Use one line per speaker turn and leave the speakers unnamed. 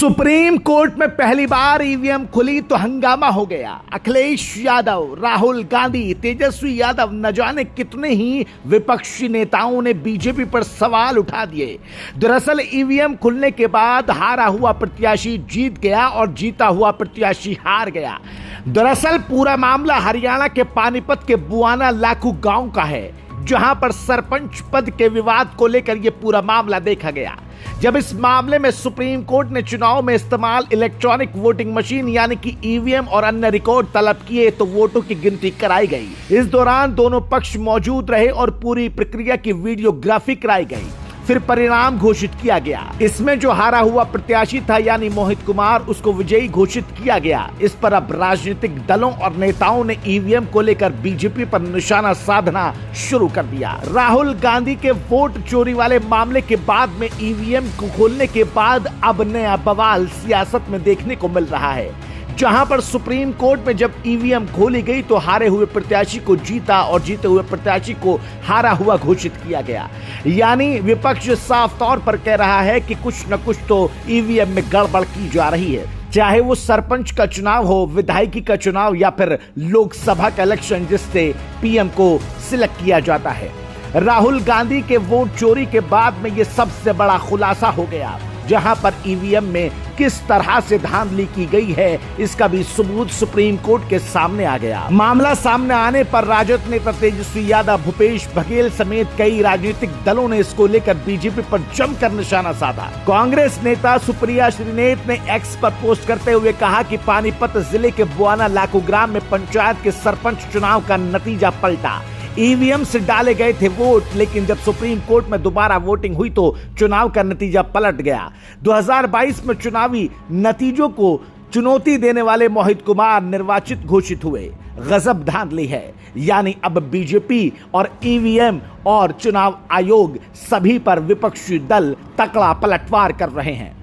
Supreme court में पहली बार EVM खुली तो हंगामा हो गया। अखिलेश यादव, राहुल गांधी, तेजस्वी यादव, न जाने कितने ही विपक्षी नेताओं ने बीजेपी पर सवाल उठा दिए। दरअसल ईवीएम खुलने के बाद हारा हुआ प्रत्याशी जीत गया और जीता हुआ प्रत्याशी हार गया। दरअसल पूरा मामला हरियाणा के पानीपत के बुआना लाखू गांव का है, जहां पर सरपंच पद के विवाद को लेकर यह पूरा मामला देखा गया। जब इस मामले में सुप्रीम कोर्ट ने चुनाव में इस्तेमाल इलेक्ट्रॉनिक वोटिंग मशीन यानी कि ईवीएम और अन्य रिकॉर्ड तलब किए तो वोटों की गिनती कराई गई। इस दौरान दोनों पक्ष मौजूद रहे और पूरी प्रक्रिया की वीडियोग्राफी कराई गई। फिर परिणाम घोषित किया गया। इसमें जो हारा हुआ प्रत्याशी था यानी मोहित कुमार, उसको विजयी घोषित किया गया। इस पर अब राजनीतिक दलों और नेताओं ने ईवीएम को लेकर बीजेपी पर निशाना साधना शुरू कर दिया। राहुल गांधी के वोट चोरी वाले मामले के बाद में ईवीएम को खोलने के बाद अब नया बवाल सियासत में देखने को मिल रहा है, जहां पर सुप्रीम कोर्ट में जब ईवीएम खोली गई तो हारे हुए प्रत्याशी को जीता और जीते हुए प्रत्याशी को हारा हुआ घोषित किया गया। यानी विपक्ष साफ तौर पर कह रहा है कि कुछ न कुछ तो ईवीएम में गड़बड़ की जा रही है, चाहे वो सरपंच का चुनाव हो, विधायकी का चुनाव या फिर लोकसभा का इलेक्शन जिससे पीएम को सिलेक्ट किया जाता है। राहुल गांधी के वोट चोरी के बाद में ये सबसे बड़ा खुलासा हो गया, जहां पर ईवीएम में किस तरह से धांधली की गई है इसका भी सबूत सुप्रीम कोर्ट के सामने आ गया। मामला सामने आने पर राजद नेता तेजस्वी यादव, भूपेश बघेल समेत कई राजनीतिक दलों ने इसको लेकर बीजेपी पर जमकर निशाना साधा। कांग्रेस नेता सुप्रिया श्रीनेत ने एक्स पर पोस्ट करते हुए कहा कि पानीपत जिले के बुआना लाखू ग्राम में पंचायत के सरपंच चुनाव का नतीजा पलटा। ईवीएम से डाले गए थे वोट, लेकिन जब सुप्रीम कोर्ट में दोबारा वोटिंग हुई तो चुनाव का नतीजा पलट गया। 2022 में चुनावी नतीजों को चुनौती देने वाले मोहित कुमार निर्वाचित घोषित हुए। गजब धांधली है, यानी अब बीजेपी और ईवीएम और चुनाव आयोग सभी पर विपक्षी दल तकड़ा पलटवार कर रहे हैं।